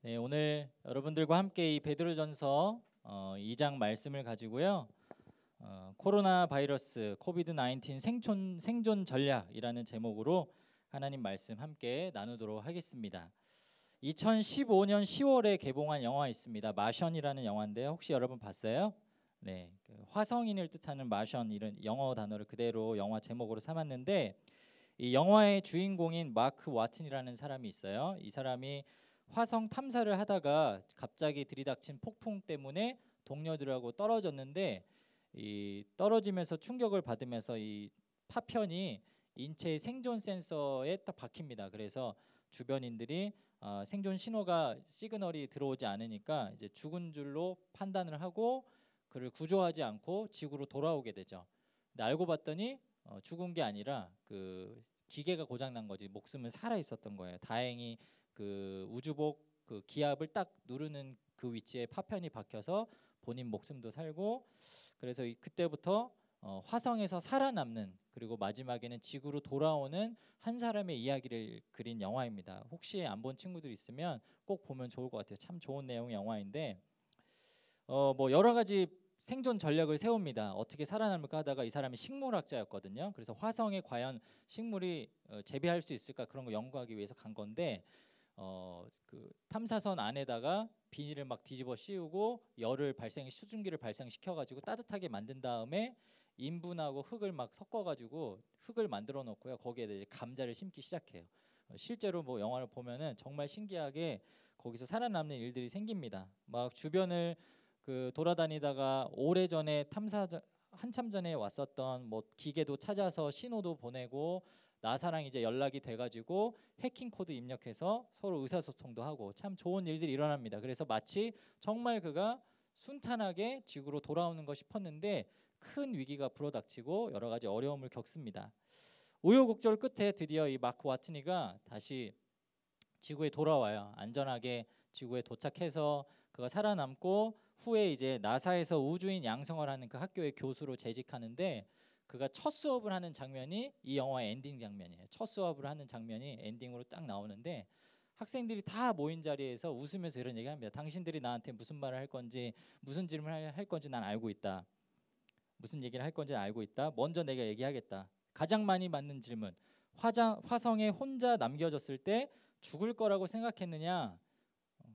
네, 오늘 여러분들과 함께 이 베드로전서 2장 말씀을 가지고요. 코로나 바이러스 코비드-19 생존 전략이라는 제목으로 하나님 말씀 함께 나누도록 하겠습니다. 2015년 10월에 개봉한 영화 있습니다. 마션이라는 영화인데 혹시 여러분 봤어요? 네, 그 화성인을 뜻하는 마션 이런 영어 단어를 그대로 영화 제목으로 삼았는데 이 영화의 주인공인 마크 와튼이라는 사람이 있어요. 이 사람이 화성 탐사를 하다가 갑자기 들이닥친 폭풍 때문에 동료들하고 떨어졌는데 이 떨어지면서 충격을 받으면서 이 파편이 인체의 생존 센서에 딱 박힙니다. 그래서 주변인들이 생존 신호가 시그널이 들어오지 않으니까 이제 죽은 줄로 판단을 하고 그를 구조하지 않고 지구로 돌아오게 되죠. 근데 알고 봤더니 죽은 게 아니라 그 기계가 고장 난 거지. 목숨은 살아 있었던 거예요. 다행히 그 우주복 그 기압을 딱 누르는 그 위치에 파편이 박혀서 본인 목숨도 살고, 그래서 그때부터 화성에서 살아남는, 그리고 마지막에는 지구로 돌아오는 한 사람의 이야기를 그린 영화입니다. 혹시 안 본 친구들 있으면 꼭 보면 좋을 것 같아요. 참 좋은 내용의 영화인데 뭐 여러 가지 생존 전략을 세웁니다. 어떻게 살아남을까 하다가 이 사람이 식물학자였거든요. 그래서 화성에 과연 식물이 재배할 수 있을까 그런 거 연구하기 위해서 간 건데 그 탐사선 안에다가 비닐을 막 뒤집어 씌우고 수증기를 발생시켜 가지고 따뜻하게 만든 다음에 인분하고 흙을 막 섞어 가지고 흙을 만들어 놓고요. 거기에 이제 감자를 심기 시작해요. 실제로 뭐 영화를 보면은 정말 신기하게 거기서 살아남는 일들이 생깁니다. 막 주변을 그 돌아다니다가 오래전에 한참 전에 왔었던 뭐 기계도 찾아서 신호도 보내고 나사랑 이제 연락이 돼가지고 해킹 코드 입력해서 서로 의사소통도 하고 참 좋은 일들이 일어납니다. 그래서 마치 정말 그가 순탄하게 지구로 돌아오는 것 싶었는데 큰 위기가 불어닥치고 여러 가지 어려움을 겪습니다. 우여곡절 끝에 드디어 이 마크 와트니가 다시 지구에 돌아와요. 안전하게 지구에 도착해서 그가 살아남고 후에 이제 나사에서 우주인 양성을 하는 그 학교의 교수로 재직하는데, 그가 첫 수업을 하는 장면이 이 영화의 엔딩 장면이에요. 첫 수업을 하는 장면이 엔딩으로 딱 나오는데 학생들이 다 모인 자리에서 웃으면서 이런 얘기를 합니다. 당신들이 나한테 무슨 말을 할 건지, 무슨 질문을 할 건지 난 알고 있다. 무슨 얘기를 할 건지 알고 있다. 먼저 내가 얘기하겠다. 가장 많이 받는 질문. 화성에 혼자 남겨졌을 때 죽을 거라고 생각했느냐?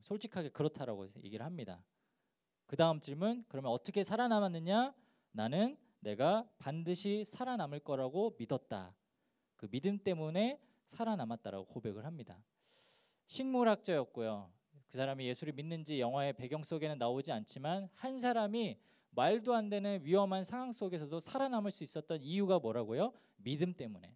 솔직하게 그렇다라고 얘기를 합니다. 그 다음 질문, 그러면 어떻게 살아남았느냐? 나는 내가 반드시 살아남을 거라고 믿었다. 그 믿음 때문에 살아남았다라고 고백을 합니다. 식물학자였고요. 그 사람이 예수를 믿는지 영화의 배경 속에는 나오지 않지만 한 사람이 말도 안 되는 위험한 상황 속에서도 살아남을 수 있었던 이유가 뭐라고요? 믿음 때문에.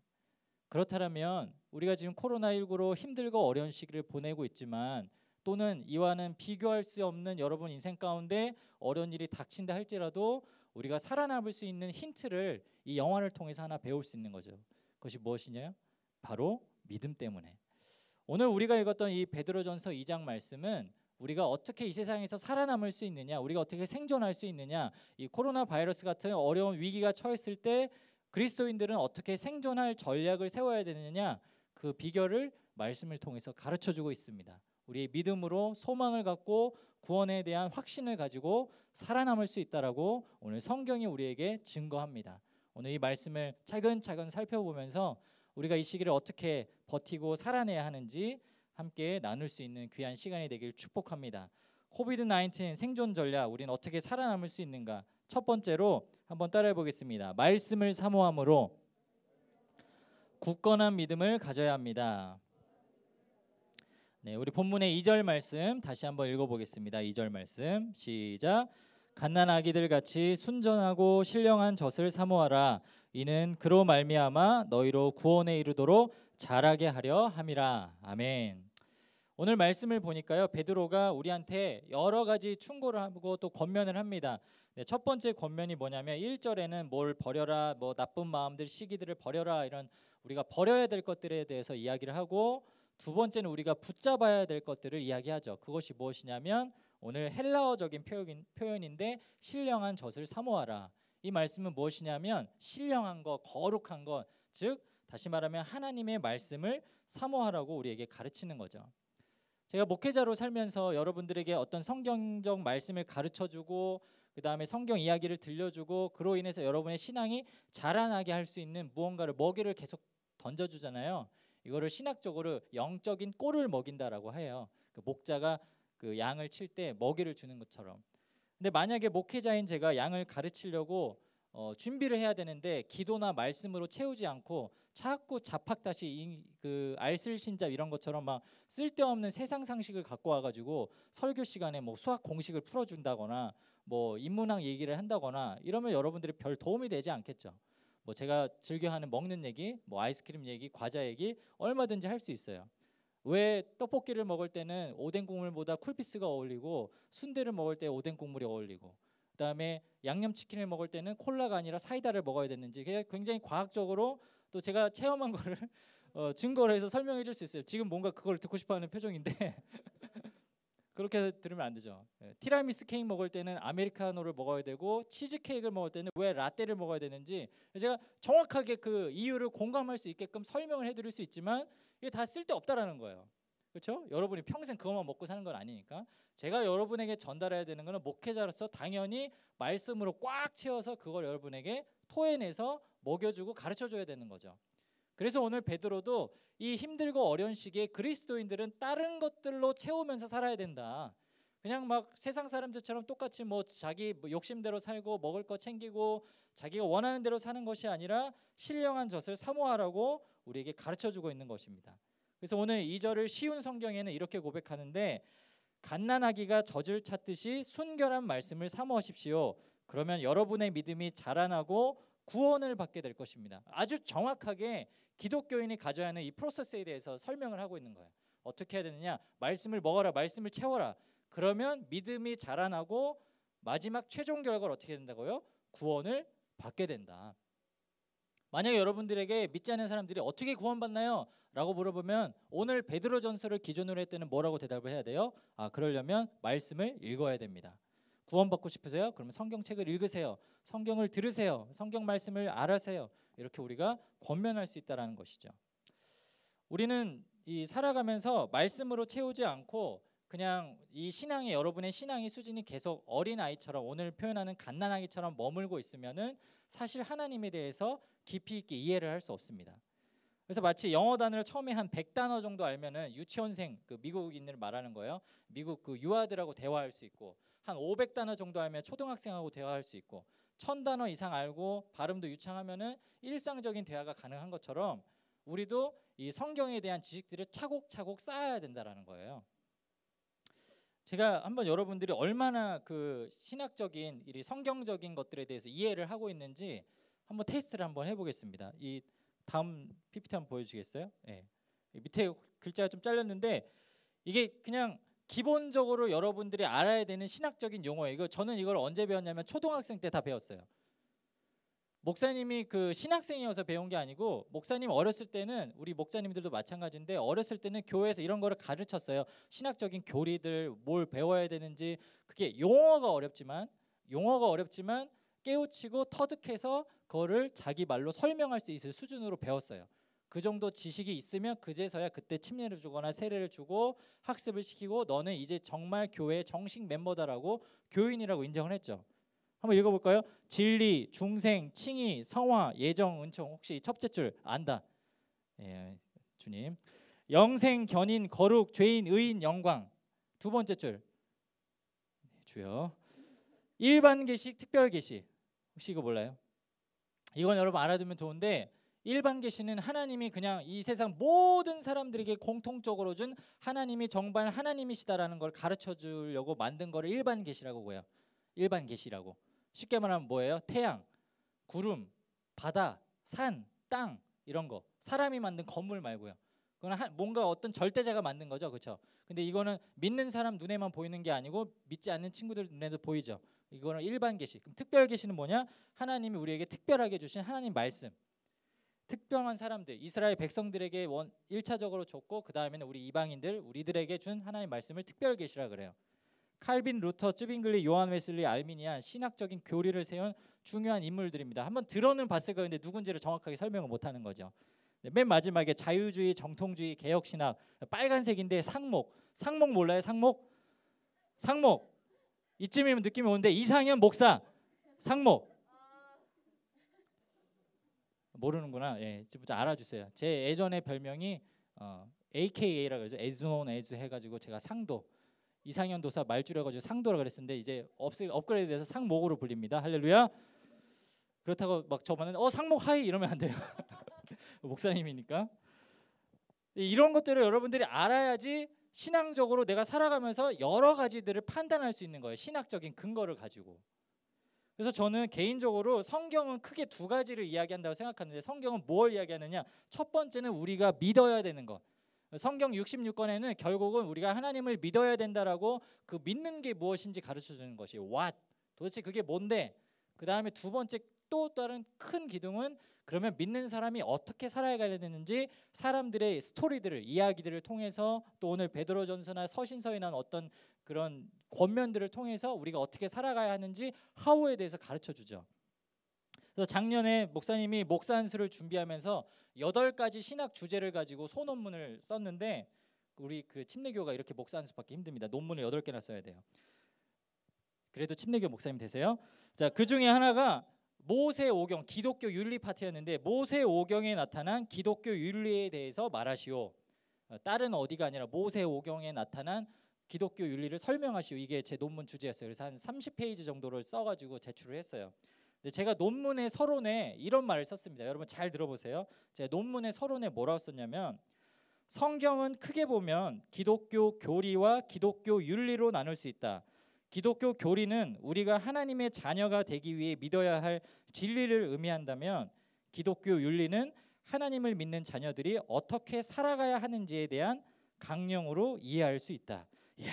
그렇다면 우리가 지금 코로나19로 힘들고 어려운 시기를 보내고 있지만, 또는 이와는 비교할 수 없는 여러분 인생 가운데 어려운 일이 닥친다 할지라도 우리가 살아남을 수 있는 힌트를 이 영화를 통해서 하나 배울 수 있는 거죠. 그것이 무엇이냐? 바로 믿음 때문에. 오늘 우리가 읽었던 이 베드로전서 2장 말씀은 우리가 어떻게 이 세상에서 살아남을 수 있느냐, 우리가 어떻게 생존할 수 있느냐, 이 코로나 바이러스 같은 어려운 위기가 처했을 때 그리스도인들은 어떻게 생존할 전략을 세워야 되느냐, 그 비결을 말씀을 통해서 가르쳐주고 있습니다. 우리의 믿음으로 소망을 갖고 구원에 대한 확신을 가지고 살아남을 수 있다라고 오늘 성경이 우리에게 증거합니다. 오늘 이 말씀을 차근차근 살펴보면서 우리가 이 시기를 어떻게 버티고 살아내야 하는지 함께 나눌 수 있는 귀한 시간이 되길 축복합니다. 코비드-19 생존 전략, 우리는 어떻게 살아남을 수 있는가? 첫 번째로 한번 따라해 보겠습니다. 말씀을 사모함으로 굳건한 믿음을 가져야 합니다. 네, 우리 본문의 2절 말씀 다시 한번 읽어보겠습니다. 2절 말씀 시작. 갓난 아기들 같이 순전하고 신령한 젖을 사모하라. 이는 그로 말미암아 너희로 구원에 이르도록 자라게 하려 함이라. 아멘. 오늘 말씀을 보니까요, 베드로가 우리한테 여러 가지 충고를 하고 또 권면을 합니다. 네, 첫 번째 권면이 뭐냐면 1절에는 뭘 버려라, 뭐 나쁜 마음들, 시기들을 버려라, 이런 우리가 버려야 될 것들에 대해서 이야기를 하고, 두 번째는 우리가 붙잡아야 될 것들을 이야기하죠. 그것이 무엇이냐면 오늘 헬라어적인 표현인데 신령한 젖을 사모하라. 이 말씀은 무엇이냐면 신령한 것, 거룩한 것, 즉 다시 말하면 하나님의 말씀을 사모하라고 우리에게 가르치는 거죠. 제가 목회자로 살면서 여러분들에게 어떤 성경적 말씀을 가르쳐주고 그 다음에 성경 이야기를 들려주고 그로 인해서 여러분의 신앙이 자라나게 할 수 있는 무언가를 먹이를 계속 던져주잖아요. 이거를 신학적으로 영적인 꼴을 먹인다라고 해요. 그 목자가 그 양을 칠 때 먹이를 주는 것처럼. 근데 만약에 목회자인 제가 양을 가르치려고 준비를 해야 되는데 기도나 말씀으로 채우지 않고 자꾸 잡학다시 그 알쓸신잡 이런 것처럼 막 쓸데없는 세상 상식을 갖고 와가지고 설교 시간에 뭐 수학 공식을 풀어준다거나 뭐 인문학 얘기를 한다거나 이러면 여러분들이 별 도움이 되지 않겠죠. 뭐 제가 즐겨하는 먹는 얘기, 뭐 아이스크림 얘기, 과자 얘기 얼마든지 할 수 있어요. 왜 떡볶이를 먹을 때는 오뎅 국물보다 쿨피스가 어울리고 순대를 먹을 때 오뎅 국물이 어울리고 그다음에 양념치킨을 먹을 때는 콜라가 아니라 사이다를 먹어야 되는지 굉장히 과학적으로 또 제가 체험한 거를 증거로 해서 설명해 줄 수 있어요. 지금 뭔가 그걸 듣고 싶어하는 표정인데 그렇게 들으면 안 되죠. 티라미수 케이크 먹을 때는 아메리카노를 먹어야 되고 치즈 케이크를 먹을 때는 왜 라떼를 먹어야 되는지 제가 정확하게 그 이유를 공감할 수 있게끔 설명을 해드릴 수 있지만 이게 다 쓸데없다라는 거예요. 그렇죠? 여러분이 평생 그것만 먹고 사는 건 아니니까 제가 여러분에게 전달해야 되는 거는 목회자로서 당연히 말씀으로 꽉 채워서 그걸 여러분에게 토해내서 먹여주고 가르쳐줘야 되는 거죠. 그래서 오늘 베드로도 이 힘들고 어려운 시기에 그리스도인들은 다른 것들로 채우면서 살아야 된다. 그냥 막 세상 사람들처럼 똑같이 뭐 자기 욕심대로 살고 먹을 거 챙기고 자기가 원하는 대로 사는 것이 아니라 신령한 젖을 사모하라고 우리에게 가르쳐주고 있는 것입니다. 그래서 오늘 2절을 쉬운 성경에는 이렇게 고백하는데 갓난아기가 젖을 찾듯이 순결한 말씀을 사모하십시오. 그러면 여러분의 믿음이 자라나고 구원을 받게 될 것입니다. 아주 정확하게 기독교인이 가져야 하는 이 프로세스에 대해서 설명을 하고 있는 거예요. 어떻게 해야 되느냐? 말씀을 먹어라, 말씀을 채워라. 그러면 믿음이 자라나고 마지막 최종 결과를 어떻게 된다고요? 구원을 받게 된다. 만약에 여러분들에게 믿지 않는 사람들이 어떻게 구원받나요? 라고 물어보면 오늘 베드로전서를 기준으로 했을 때는 뭐라고 대답을 해야 돼요? 그러려면 말씀을 읽어야 됩니다. 구원받고 싶으세요? 그러면 성경책을 읽으세요. 성경을 들으세요. 성경 말씀을 알아세요. 이렇게 우리가 권면할 수 있다는 것이죠. 우리는 이 살아가면서 말씀으로 채우지 않고 그냥 이 신앙이 여러분의 신앙의 수준이 계속 어린아이처럼 오늘 표현하는 갓난아기처럼 머물고 있으면은 사실 하나님에 대해서 깊이 있게 이해를 할 수 없습니다. 그래서 마치 영어 단어를 처음에 한 100단어 정도 알면은 유치원생 그 미국인을 말하는 거예요. 미국 그 유아들하고 대화할 수 있고 한 500단어 정도 알면 초등학생하고 대화할 수 있고 1000단어 이상 알고 발음도 유창하면은 일상적인 대화가 가능한 것처럼 우리도 이 성경에 대한 지식들을 차곡차곡 쌓아야 된다라는 거예요. 제가 한번 여러분들이 얼마나 그 신학적인 이 성경적인 것들에 대해서 이해를 하고 있는지 한번 테스트를 한번 해보겠습니다. 이 다음 PPT 한번 보여주시겠어요? 네. 밑에 글자가 좀 잘렸는데 이게 그냥 기본적으로 여러분들이 알아야 되는 신학적인 용어예요. 저는 이걸 언제 배웠냐면 초등학생 때 다 배웠어요. 목사님이 그 신학생이어서 배운 게 아니고 목사님 어렸을 때는 우리 목사님들도 마찬가지인데 어렸을 때는 교회에서 이런 거를 가르쳤어요. 신학적인 교리들 뭘 배워야 되는지 그게 용어가 어렵지만 깨우치고 터득해서 그거를 자기 말로 설명할 수 있을 수준으로 배웠어요. 그 정도 지식이 있으면 그제서야 그때 침례를 주거나 세례를 주고 학습을 시키고 너는 이제 정말 교회의 정식 멤버다라고 교인이라고 인정을 했죠. 한번 읽어볼까요? 진리, 중생, 칭의, 성화, 예정, 은총. 혹시 첫째 줄 안다? 예, 주님. 영생, 견인, 거룩, 죄인, 의인, 영광. 두 번째 줄 주여. 일반 계시, 특별 계시. 혹시 이거 몰라요? 이건 여러분 알아두면 좋은데 일반 계시는 하나님이 그냥 이 세상 모든 사람들에게 공통적으로 준 하나님이 정말 하나님이시다라는 걸 가르쳐 주려고 만든 거를 일반 계시라고 해요. 일반 계시라고. 쉽게 말하면 뭐예요? 태양, 구름, 바다, 산, 땅 이런 거. 사람이 만든 건물 말고요. 그건 뭔가 어떤 절대자가 만든 거죠, 그렇죠? 근데 이거는 믿는 사람 눈에만 보이는 게 아니고 믿지 않는 친구들 눈에도 보이죠. 이거는 일반 계시. 그럼 특별 계시는 뭐냐? 하나님이 우리에게 특별하게 주신 하나님 말씀. 특별한 사람들, 이스라엘 백성들에게 1차적으로 줬고 그 다음에는 우리 이방인들, 우리들에게 준 하나님 말씀을 특별 계시라 그래요. 칼빈, 루터, 쯔빙글리, 요한 웨슬리, 알미니안 신학적인 교리를 세운 중요한 인물들입니다. 한번 들어는 봤을 거예요. 근데 누군지를 정확하게 설명을 못하는 거죠. 네, 맨 마지막에 자유주의, 정통주의, 개혁신학 빨간색인데 상목. 상목 몰라요? 상목? 상목. 이쯤이면 느낌이 오는데 이상현 목사. 상목. 모르는구나. 예, 좀 알아주세요. 제 예전에 별명이 AKA라고 해서 as known as 해가지고 제가 상도. 이상현 도사 말 줄여가지고 상도라 그랬었는데 이제 업그레이드돼서 상목으로 불립니다. 할렐루야. 그렇다고 막 저번에 상목 하이 이러면 안 돼요. 목사님이니까. 이런 것들을 여러분들이 알아야지 신앙적으로 내가 살아가면서 여러 가지들을 판단할 수 있는 거예요. 신학적인 근거를 가지고. 그래서 저는 개인적으로 성경은 크게 두 가지를 이야기한다고 생각하는데 성경은 뭘 이야기하느냐? 첫 번째는 우리가 믿어야 되는 것. 성경 66권에는 결국은 우리가 하나님을 믿어야 된다라고 그 믿는 게 무엇인지 가르쳐 주는 것이 what. 도대체 그게 뭔데? 그 다음에 두 번째 또 다른 큰 기둥은 그러면 믿는 사람이 어떻게 살아가야 되는지 사람들의 스토리들을 이야기들을 통해서 또 오늘 베드로전서나 서신서에 난 어떤 그런 권면들을 통해서 우리가 어떻게 살아가야 하는지 how에 대해서 가르쳐 주죠. 그래서 작년에 목사님이 목사 안수를 준비하면서 8가지 신학 주제를 가지고 소논문을 썼는데 우리 그 침례교가 이렇게 목사 안수 받기 힘듭니다. 논문을 8개나 써야 돼요. 그래도 침례교 목사님 되세요? 자, 그 중에 하나가 모세오경 기독교 윤리 파트였는데 모세오경에 나타난 기독교 윤리에 대해서 말하시오. 다른 어디가 아니라 모세오경에 나타난 기독교 윤리를 설명하시오. 이게 제 논문 주제였어요. 그래서 한 30페이지 정도를 써가지고 제출을 했어요. 근데 제가 논문의 서론에 이런 말을 썼습니다. 여러분 잘 들어보세요. 제가 논문의 서론에 뭐라고 썼냐면 성경은 크게 보면 기독교 교리와 기독교 윤리로 나눌 수 있다. 기독교 교리는 우리가 하나님의 자녀가 되기 위해 믿어야 할 진리를 의미한다면 기독교 윤리는 하나님을 믿는 자녀들이 어떻게 살아가야 하는지에 대한 강령으로 이해할 수 있다. 이야,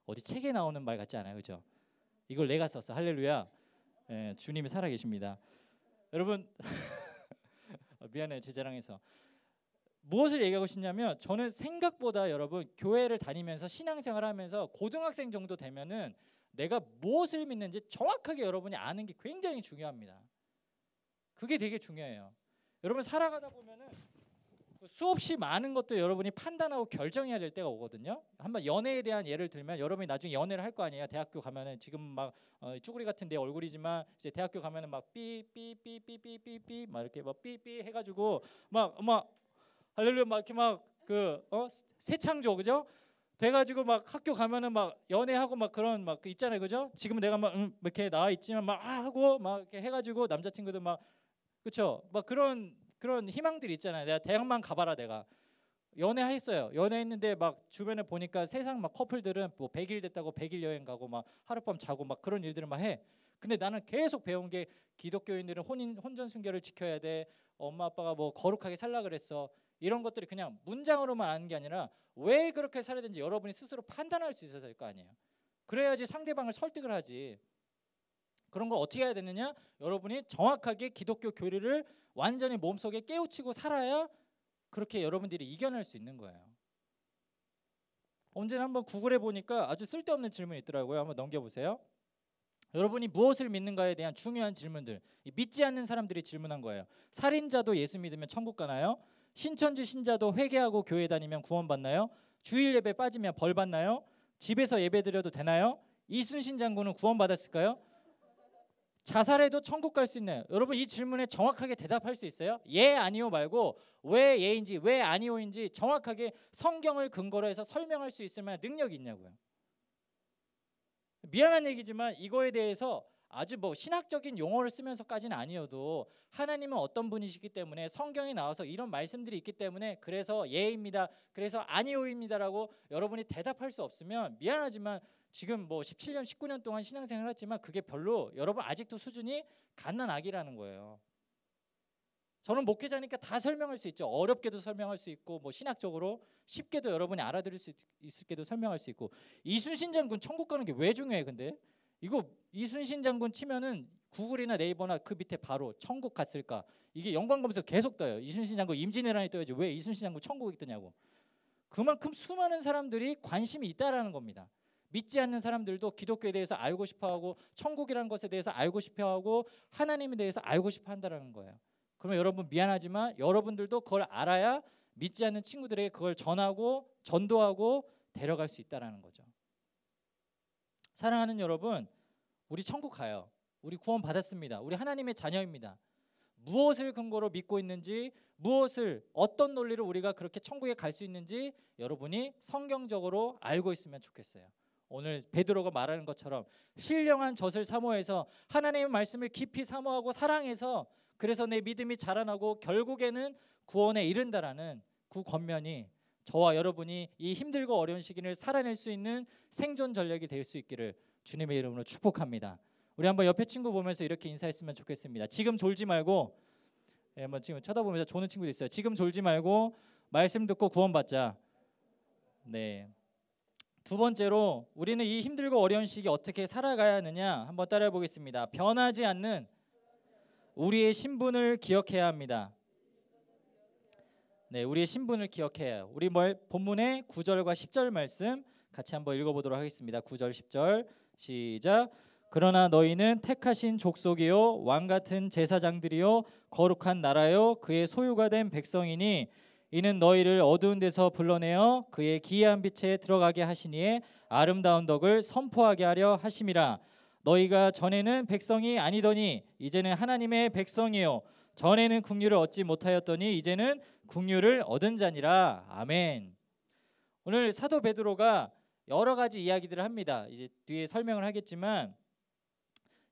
어디 책에 나오는 말 같지 않아요? 그죠? 이걸 내가 썼어. 할렐루야. 예, 주님이 살아계십니다. 여러분 미안해요. 제 자랑해서. 무엇을 얘기하고 싶냐면 저는 생각보다 여러분 교회를 다니면서 신앙생활을 하면서 고등학생 정도 되면은 내가 무엇을 믿는지 정확하게 여러분이 아는 게 굉장히 중요합니다. 그게 되게 중요해요. 여러분 살아가다 보면은 수없이 많은 것도 여러분이 판단하고 결정해야 될 때가 오거든요. 한번 연애에 대한 예를 들면 여러분이 나중에 연애를 할 거 아니에요. 대학교 가면은 지금 막 쭈구리 같은 내 얼굴이지만 이제 대학교 가면은 막 삐삐삐삐삐삐삐 막 이렇게 막 삐삐 해가지고 막 할렐루야 막 이렇게 막 그 새창조 그죠? 돼가지고 막 학교 가면은 막 연애하고 막 그런 막 있잖아요, 그죠? 지금 내가 막 이렇게 나와 있지만 막 하고 막 이렇게 해가지고 남자친구들 막 그렇죠? 막 그런 희망들이 있잖아요. 내가 대학만 가봐라 내가 연애했어요. 연애했는데 막 주변에 보니까 세상 막 커플들은 뭐 100일 됐다고 100일 여행 가고 막 하룻밤 자고 막 그런 일들을 막 해. 근데 나는 계속 배운 게 기독교인들은 혼전 순결을 지켜야 돼. 엄마 아빠가 뭐 거룩하게 살라 그랬어. 이런 것들이 그냥 문장으로만 아는 게 아니라 왜 그렇게 살아야 되는지 여러분이 스스로 판단할 수 있어야 될 거 아니에요. 그래야지 상대방을 설득을 하지. 그런 걸 어떻게 해야 되느냐? 여러분이 정확하게 기독교 교리를 완전히 몸속에 깨우치고 살아야 그렇게 여러분들이 이겨낼 수 있는 거예요. 언제나 한번 구글해 보니까 아주 쓸데없는 질문이 있더라고요. 한번 넘겨보세요. 여러분이 무엇을 믿는가에 대한 중요한 질문들, 믿지 않는 사람들이 질문한 거예요. 살인자도 예수 믿으면 천국 가나요? 신천지 신자도 회개하고 교회 다니면 구원받나요? 주일 예배 빠지면 벌 받나요? 집에서 예배 드려도 되나요? 이순신 장군은 구원받았을까요? 자살해도 천국 갈 수 있나요? 여러분 이 질문에 정확하게 대답할 수 있어요? 예, 아니요 말고 왜 예인지 왜 아니오인지 정확하게 성경을 근거로 해서 설명할 수 있을 만한 능력이 있냐고요. 미안한 얘기지만 이거에 대해서 아주 뭐 신학적인 용어를 쓰면서까지는 아니어도 하나님은 어떤 분이시기 때문에 성경에 나와서 이런 말씀들이 있기 때문에 그래서 예입니다. 그래서 아니오입니다라고 여러분이 대답할 수 없으면 미안하지만 지금 뭐 17년 19년 동안 신앙생활 했지만 그게 별로 여러분 아직도 수준이 갓난아기라는 거예요. 저는 목회자니까 다 설명할 수 있죠. 어렵게도 설명할 수 있고 뭐 신학적으로 쉽게도 여러분이 알아들을 수 있을게도 설명할 수 있고 이순신 장군 천국 가는 게 왜 중요해? 근데 이거 이순신 장군 치면은 구글이나 네이버나 그 밑에 바로 천국 갔을까? 이게 연관 검색 계속 떠요. 이순신 장군 임진왜란이 떠야지 왜 이순신 장군 천국이 뜨냐고. 그만큼 수많은 사람들이 관심이 있다라는 겁니다. 믿지 않는 사람들도 기독교에 대해서 알고 싶어하고 천국이라는 것에 대해서 알고 싶어하고 하나님에 대해서 알고 싶어한다라는 거예요. 그러면 여러분 미안하지만 여러분들도 그걸 알아야 믿지 않는 친구들에게 그걸 전하고 전도하고 데려갈 수 있다라는 거죠. 사랑하는 여러분, 우리 천국 가요. 우리 구원 받았습니다. 우리 하나님의 자녀입니다. 무엇을 근거로 믿고 있는지, 무엇을 어떤 논리로 우리가 그렇게 천국에 갈 수 있는지 여러분이 성경적으로 알고 있으면 좋겠어요. 오늘 베드로가 말하는 것처럼 신령한 젖을 사모해서 하나님의 말씀을 깊이 사모하고 사랑해서 그래서 내 믿음이 자라나고 결국에는 구원에 이른다라는 그 권면이 저와 여러분이 이 힘들고 어려운 시기를 살아낼 수 있는 생존 전략이 될 수 있기를 주님의 이름으로 축복합니다. 우리 한번 옆에 친구 보면서 이렇게 인사했으면 좋겠습니다. 지금 졸지 말고, 한번 지금 쳐다보면서 조는 친구도 있어요. 지금 졸지 말고 말씀 듣고 구원받자. 네. 두 번째로 우리는 이 힘들고 어려운 시기 어떻게 살아가야 하느냐 한번 따라해 보겠습니다. 변하지 않는 우리의 신분을 기억해야 합니다. 네, 우리의 신분을 기억해야 해요. 우리 본문의 9절과 10절 말씀 같이 한번 읽어보도록 하겠습니다. 9절 10절 시작. 그러나 너희는 택하신 족속이요 왕 같은 제사장들이요 거룩한 나라요 그의 소유가 된 백성이니 이는 너희를 어두운 데서 불러내어 그의 기이한 빛에 들어가게 하시니에 아름다운 덕을 선포하게 하려 하심이라. 너희가 전에는 백성이 아니더니 이제는 하나님의 백성이요 전에는 국류를 얻지 못하였더니 이제는 국류를 얻은 자니라. 아멘. 오늘 사도 베드로가 여러 가지 이야기들을 합니다. 이제 뒤에 설명을 하겠지만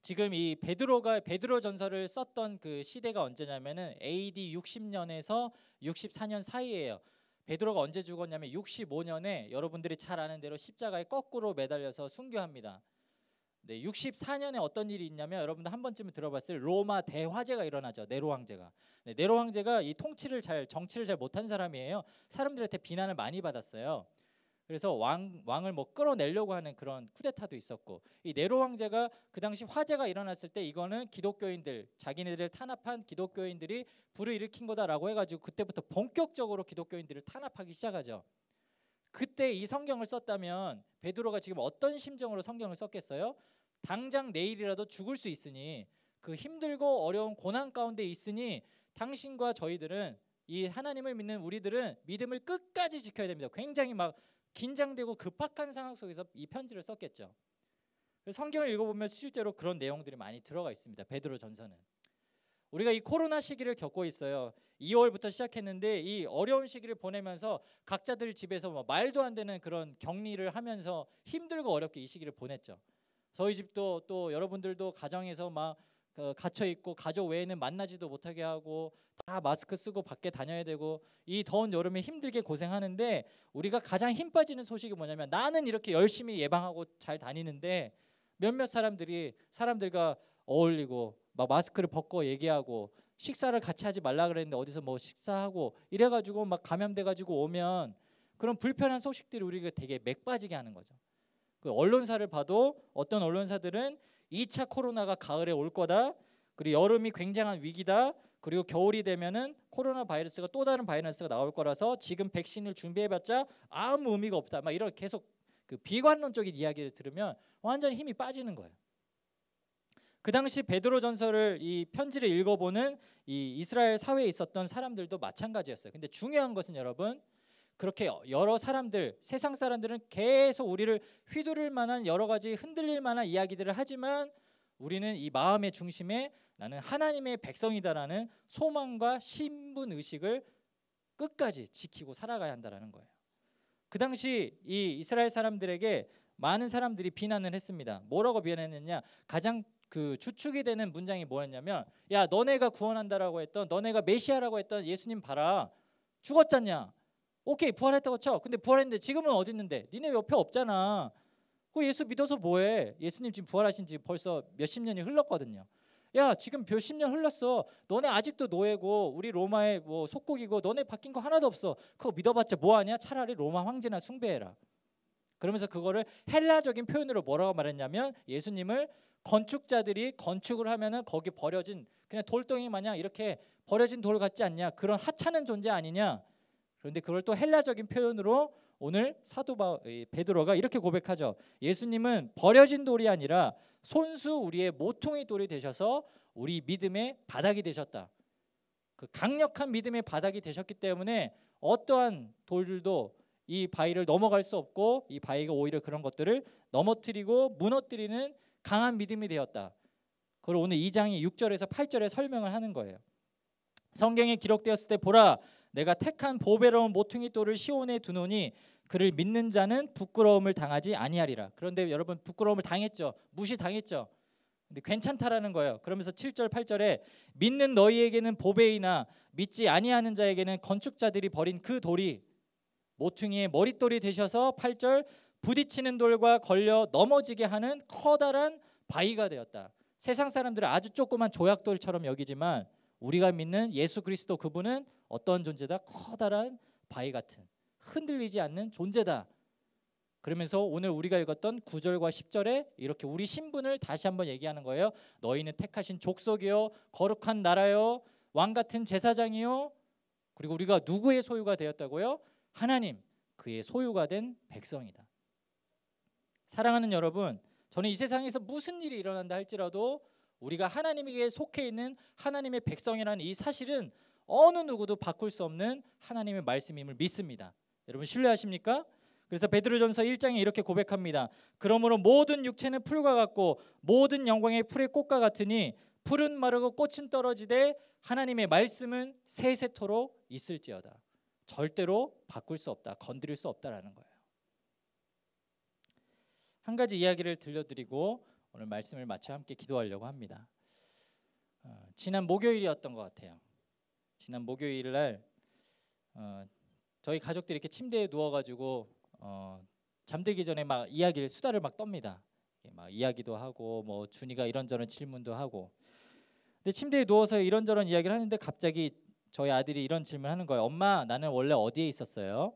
지금 이 베드로전서를 썼던 그 시대가 언제냐면은 AD 60년에서 64년 사이예요. 베드로가 언제 죽었냐면 65년에 여러분들이 잘 아는 대로 십자가에 거꾸로 매달려서 순교합니다. 네, 64년에 어떤 일이 있냐면 여러분들 한 번쯤은 들어봤을 로마 대화재가 일어나죠. 네로 황제가. 네, 네로 황제가 이 정치를 잘 못한 사람이에요. 사람들한테 비난을 많이 받았어요. 그래서 왕을 뭐 끌어내려고 하는 그런 쿠데타도 있었고, 이 네로 황제가 그 당시 화재가 일어났을 때 이거는 기독교인들, 자기네들을 탄압한 기독교인들이 불을 일으킨 거다라고 해가지고 그때부터 본격적으로 기독교인들을 탄압하기 시작하죠. 그때 이 성경을 썼다면 베드로가 지금 어떤 심정으로 성경을 썼겠어요? 당장 내일이라도 죽을 수 있으니, 그 힘들고 어려운 고난 가운데 있으니 당신과 저희들은, 이 하나님을 믿는 우리들은 믿음을 끝까지 지켜야 됩니다. 굉장히 막 긴장되고 급박한 상황 속에서 이 편지를 썼겠죠. 성경을 읽어보면 실제로 그런 내용들이 많이 들어가 있습니다. 베드로전서는. 우리가 이 코로나 시기를 겪고 있어요. 2월부터 시작했는데 이 어려운 시기를 보내면서 각자들 집에서 뭐 말도 안 되는 그런 격리를 하면서 힘들고 어렵게 이 시기를 보냈죠. 저희 집도 또 여러분들도 가정에서 막 갇혀 있고 가족 외에는 만나지도 못하게 하고 다 마스크 쓰고 밖에 다녀야 되고 이 더운 여름에 힘들게 고생하는데, 우리가 가장 힘 빠지는 소식이 뭐냐면 나는 이렇게 열심히 예방하고 잘 다니는데 몇몇 사람들과 어울리고 막 마스크를 벗고 얘기하고 식사를 같이 하지 말라 그랬는데 어디서 뭐 식사하고 이래가지고 막 감염돼가지고 오면 그런 불편한 소식들이 우리가 되게 맥 빠지게 하는 거죠. 그 언론사를 봐도 어떤 언론사들은 2차 코로나가 가을에 올 거다, 그리고 여름이 굉장한 위기다, 그리고 겨울이 되면은 코로나 바이러스가 또 다른 바이러스가 나올 거라서 지금 백신을 준비해봤자 아무 의미가 없다, 막 이런 계속 그 비관론적인 이야기를 들으면 완전히 힘이 빠지는 거예요. 그 당시 베드로전서를 이 편지를 읽어보는 이 이스라엘 사회에 있었던 사람들도 마찬가지였어요. 근데 중요한 것은 여러분, 그렇게 여러 사람들, 세상 사람들은 계속 우리를 휘두를 만한 여러 가지 흔들릴 만한 이야기들을 하지만 우리는 이 마음의 중심에 나는 하나님의 백성이다라는 소망과 신분 의식을 끝까지 지키고 살아가야 한다라는 거예요. 그 당시 이 이스라엘 사람들에게 많은 사람들이 비난을 했습니다. 뭐라고 비난했느냐? 가장 그 주축이 되는 문장이 뭐였냐면, 야 너네가 구원한다라고 했던, 너네가 메시아라고 했던 예수님 봐라, 죽었잖냐? 오케이 부활했다고 쳐. 근데 부활했는데 지금은 어디 있는데? 니네 옆에 없잖아. 그 예수 믿어서 뭐해? 예수님 지금 부활하신 지 벌써 몇십 년이 흘렀거든요. 야 지금 몇십 년 흘렀어. 너네 아직도 노예고 우리 로마의 뭐 속국이고 너네 바뀐 거 하나도 없어. 그거 믿어봤자 뭐하냐? 차라리 로마 황제나 숭배해라. 그러면서 그거를 헬라적인 표현으로 뭐라고 말했냐면, 예수님을 건축자들이 건축을 하면은 거기 버려진 그냥 돌덩이 마냥 이렇게 버려진 돌 같지 않냐? 그런 하찮은 존재 아니냐? 그런데 그걸 또 헬라적인 표현으로 오늘 사도 베드로가 이렇게 고백하죠. 예수님은 버려진 돌이 아니라 손수 우리의 모퉁이 돌이 되셔서 우리 믿음의 바닥이 되셨다. 그 강력한 믿음의 바닥이 되셨기 때문에 어떠한 돌들도 이 바위를 넘어갈 수 없고 이 바위가 오히려 그런 것들을 넘어뜨리고 무너뜨리는 강한 믿음이 되었다. 그걸 오늘 2장이 6절에서 8절에 설명을 하는 거예요. 성경에 기록되었을 때 보라 내가 택한 보배로운 모퉁이 돌을 시온에 두노니 그를 믿는 자는 부끄러움을 당하지 아니하리라. 그런데 여러분 부끄러움을 당했죠. 무시당했죠. 근데 괜찮다라는 거예요. 그러면서 7절 8절에 믿는 너희에게는 보배이나 믿지 아니하는 자에게는 건축자들이 버린 그 돌이 모퉁이의 머릿돌이 되셔서 8절 부딪히는 돌과 걸려 넘어지게 하는 커다란 바위가 되었다. 세상 사람들은 아주 조그만 조약돌처럼 여기지만 우리가 믿는 예수 그리스도 그분은 어떤 존재다? 커다란 바위 같은 흔들리지 않는 존재다. 그러면서 오늘 우리가 읽었던 9절과 10절에 이렇게 우리 신분을 다시 한번 얘기하는 거예요. 너희는 택하신 족속이요 거룩한 나라요 왕 같은 제사장이요. 그리고 우리가 누구의 소유가 되었다고요? 하나님 그의 소유가 된 백성이다. 사랑하는 여러분, 저는 이 세상에서 무슨 일이 일어난다 할지라도 우리가 하나님에게 속해 있는 하나님의 백성이라는 이 사실은 어느 누구도 바꿀 수 없는 하나님의 말씀임을 믿습니다. 여러분 신뢰하십니까? 그래서 베드로전서 1장에 이렇게 고백합니다. 그러므로 모든 육체는 풀과 같고 모든 영광의 풀의 꽃과 같으니 풀은 마르고 꽃은 떨어지되 하나님의 말씀은 세세토록 있을지어다. 절대로 바꿀 수 없다. 건드릴 수 없다라는 거예요. 한 가지 이야기를 들려드리고 오늘 말씀을 마쳐 함께 기도하려고 합니다. 지난 목요일이었던 것 같아요. 지난 목요일 날 저희 가족들이 이렇게 침대에 누워가지고 잠들기 전에 막 이야기를 수다를 막 떱니다. 막 이야기도 하고 뭐 준이가 이런저런 질문도 하고. 근데 침대에 누워서 이런저런 이야기를 하는데 갑자기 저희 아들이 이런 질문하는 거예요. 엄마, 나는 원래 어디에 있었어요?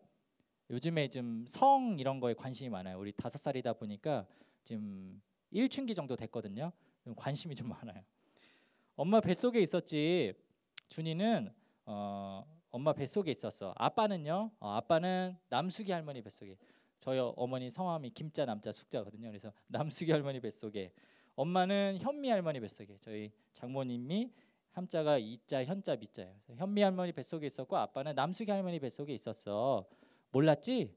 요즘에 좀 성 이런 거에 관심이 많아요. 우리 5살이다 보니까 지금 1춘기 정도 됐거든요. 좀 관심이 좀 많아요. 엄마 뱃속에 있었지. 준이는 엄마 뱃속에 있었어. 아빠는요? 아빠는 남숙이 할머니 뱃속에. 저희 어머니 성함이 김자 남자 숙자거든요. 그래서 남숙이 할머니 뱃속에. 엄마는 현미 할머니 뱃속에. 저희 장모님이 함자가 이자 현자 미자예요. 현미 할머니 뱃속에 있었고 아빠는 남숙이 할머니 뱃속에 있었어. 몰랐지?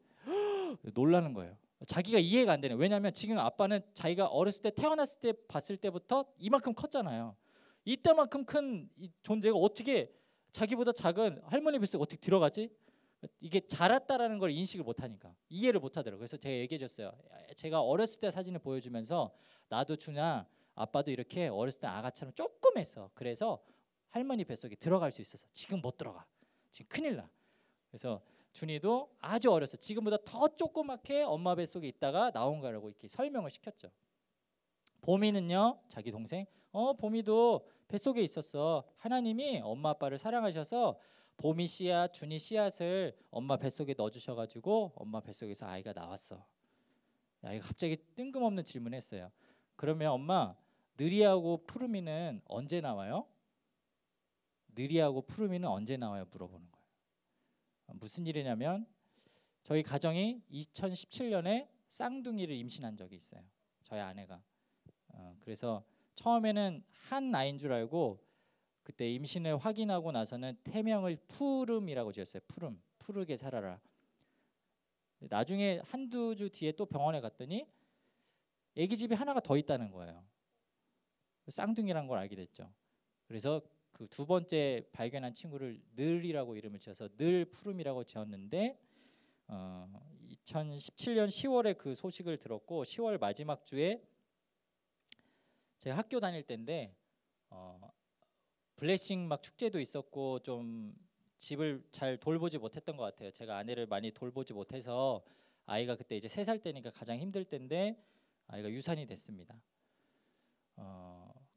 놀라는 거예요. 자기가 이해가 안 되네. 왜냐하면 지금 아빠는 자기가 어렸을 때 태어났을 때 봤을 때부터 이만큼 컸잖아요. 이때만큼 큰 이 존재가 어떻게 자기보다 작은 할머니 뱃속에 어떻게 들어가지? 이게 자랐다라는 걸 인식을 못하니까 이해를 못하더라고요. 그래서 제가 얘기해줬어요. 제가 어렸을 때 사진을 보여주면서 나도 준아 아빠도 이렇게 어렸을 때 아가처럼 조그맸어. 그래서 할머니 뱃속에 들어갈 수 있어서 지금 못 들어가. 지금 큰일 나. 그래서 준이도 아주 어렸어. 지금보다 더 조그맣게 엄마 뱃속에 있다가 나온 거라고 이렇게 설명을 시켰죠. 보미는요, 자기 동생. 보미도 뱃속에 있었어. 하나님이 엄마 아빠를 사랑하셔서 보미 씨앗, 준이 씨앗을 엄마 뱃속에 넣어주셔가지고 엄마 뱃속에서 아이가 나왔어. 아이가 갑자기 뜬금없는 질문했어요. 그러면 엄마, 느리하고 푸르미는 언제 나와요? 느리하고 푸르미는 언제 나와요? 물어보는 거예요. 무슨 일이냐면 저희 가정이 2017년에 쌍둥이를 임신한 적이 있어요. 저희 아내가. 그래서 처음에는 한 아이인 줄 알고 그때 임신을 확인하고 나서는 태명을 푸름이라고 지었어요. 푸름, 푸르게 살아라. 나중에 한두 주 뒤에 또 병원에 갔더니 아기집이 하나가 더 있다는 거예요. 쌍둥이란 걸 알게 됐죠. 그래서 그 두 번째 발견한 친구를 늘이라고 이름을 지어서 늘 푸름이라고 지었는데 2017년 10월에 그 소식을 들었고 10월 마지막 주에 제가 학교 다닐 때인데 블레싱 막 축제도 있었고 좀 집을 잘 돌보지 못했던 것 같아요. 제가 아내를 많이 돌보지 못해서 아이가 그때 이제 3살 때니까 가장 힘들 때인데 아이가 유산이 됐습니다.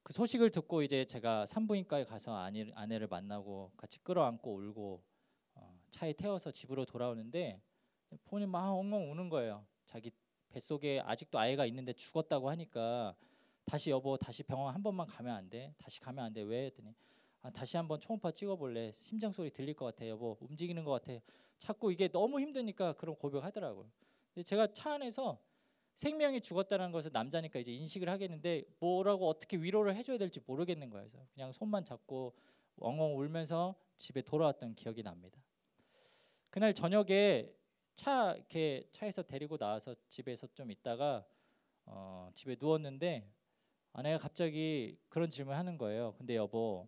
그 소식을 듣고 이제 제가 산부인과에 가서 아내를 만나고 같이 끌어안고 울고 차에 태워서 집으로 돌아오는데 본인 막 엉엉 우는 거예요. 자기 뱃속에 아직도 아이가 있는데 죽었다고 하니까 다시 여보 다시 병원 한 번만 가면 안 돼? 다시 가면 안 돼? 왜? 했더니 다시 한번 초음파 찍어볼래? 심장 소리 들릴 것 같아 여보. 움직이는 것 같아. 자꾸 이게 너무 힘드니까 그런 고백하더라고요. 근데 제가 차 안에서 생명이 죽었다는 것을 남자니까 이제 인식을 하겠는데 뭐라고 어떻게 위로를 해줘야 될지 모르겠는 거예요. 그래서 그냥 손만 잡고 엉엉 울면서 집에 돌아왔던 기억이 납니다. 그날 저녁에 차에서 데리고 나와서 집에서 좀 있다가 집에 누웠는데 아내가 갑자기 그런 질문을 하는 거예요. 근데 여보,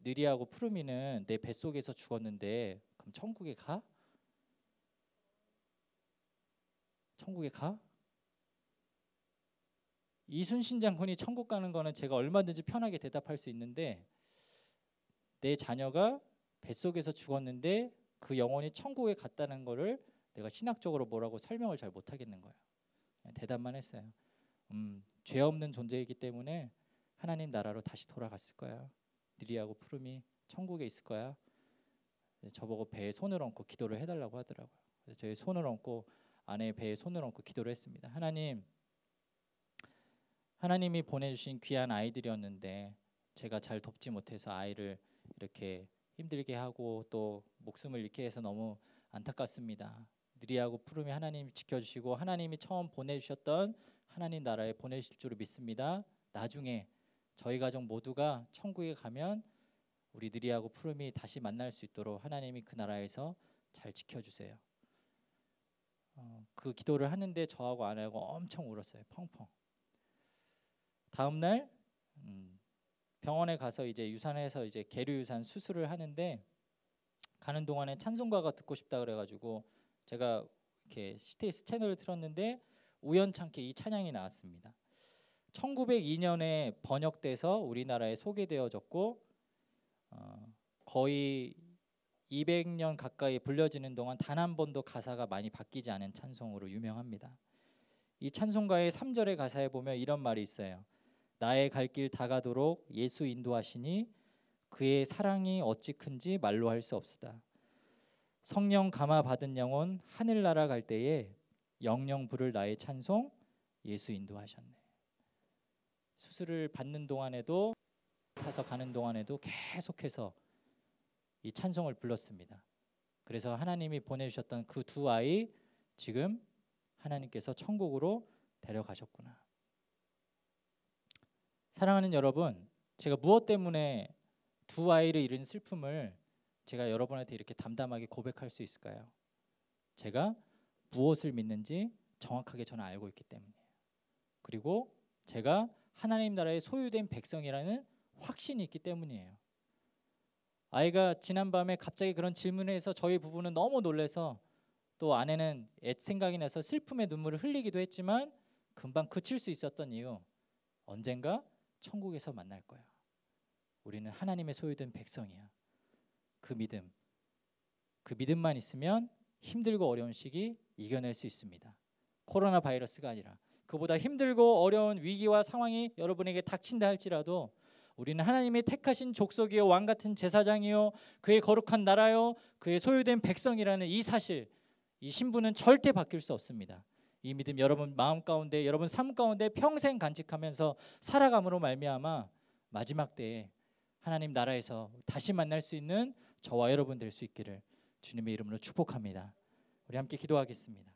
느리하고 푸르미는 내 뱃속에서 죽었는데 그럼 천국에 가? 천국에 가? 이순신 장군이 천국 가는 거는 제가 얼마든지 편하게 대답할 수 있는데 내 자녀가 뱃속에서 죽었는데 그 영혼이 천국에 갔다는 거를 내가 신학적으로 뭐라고 설명을 잘 못하겠는 거예요. 그냥 대답만 했어요. 죄 없는 존재이기 때문에 하나님 나라로 다시 돌아갔을 거야. 느리하고 푸름이 천국에 있을 거야. 저보고 배에 손을 얹고 기도를 해달라고 하더라고요. 그래서 저희 손을 얹고 아내의 배에 손을 얹고 기도를 했습니다. 하나님이 보내주신 귀한 아이들이었는데 제가 잘 돕지 못해서 아이를 이렇게 힘들게 하고 또 목숨을 잃게 해서 너무 안타깝습니다. 느리하고 푸름이 하나님이 지켜주시고 하나님이 처음 보내주셨던 하나님 나라에 보내실 줄 믿습니다. 나중에 저희 가족 모두가 천국에 가면 우리 느리하고 푸름이 다시 만날 수 있도록 하나님이 그 나라에서 잘 지켜주세요. 그 기도를 하는데 저하고 아내하고 엄청 울었어요. 펑펑. 다음 날 병원에 가서 이제 유산해서 이제 계류 유산 수술을 하는데 가는 동안에 찬송가가 듣고 싶다 그래가지고 제가 이렇게 CTS 채널을 틀었는데 우연찮게 이 찬양이 나왔습니다. 1902년에 번역돼서 우리나라에 소개되어졌고 거의 200년 가까이 불려지는 동안 단 한 번도 가사가 많이 바뀌지 않은 찬송으로 유명합니다. 이 찬송가의 3절의 가사에 보면 이런 말이 있어요. 나의 갈 길 다가도록 예수 인도하시니 그의 사랑이 어찌 큰지 말로 할 수 없으다. 성령 감화 받은 영혼 하늘나라 갈 때에 영영 부를 나의 찬송 예수 인도하셨네. 수술을 받는 동안에도 타서 가는 동안에도 계속해서 이 찬송을 불렀습니다. 그래서 하나님이 보내주셨던 그 두 아이 지금 하나님께서 천국으로 데려가셨구나. 사랑하는 여러분, 제가 무엇 때문에 두 아이를 잃은 슬픔을 제가 여러분한테 이렇게 담담하게 고백할 수 있을까요? 제가 무엇을 믿는지 정확하게 저는 알고 있기 때문이에요. 그리고 제가 하나님 나라의 소유된 백성이라는 확신이 있기 때문이에요. 아이가 지난밤에 갑자기 그런 질문을 해서 저희 부부는 너무 놀라서 또 아내는 생각이 나서 슬픔의 눈물을 흘리기도 했지만 금방 그칠 수 있었던 이유, 언젠가 천국에서 만날 거야. 우리는 하나님의 소유된 백성이야. 그 믿음만 있으면 힘들고 어려운 시기 이겨낼 수 있습니다. 코로나 바이러스가 아니라 그보다 힘들고 어려운 위기와 상황이 여러분에게 닥친다 할지라도 우리는 하나님의 택하신 족속이요 왕 같은 제사장이요 그의 거룩한 나라요 그의 소유된 백성이라는 이 사실, 이 신분은 절대 바뀔 수 없습니다. 이 믿음 여러분 마음 가운데, 여러분 삶 가운데 평생 간직하면서 살아감으로 말미암아 마지막 때에 하나님 나라에서 다시 만날 수 있는 저와 여러분 될 수 있기를 주님의 이름으로 축복합니다. 우리 함께 기도하겠습니다.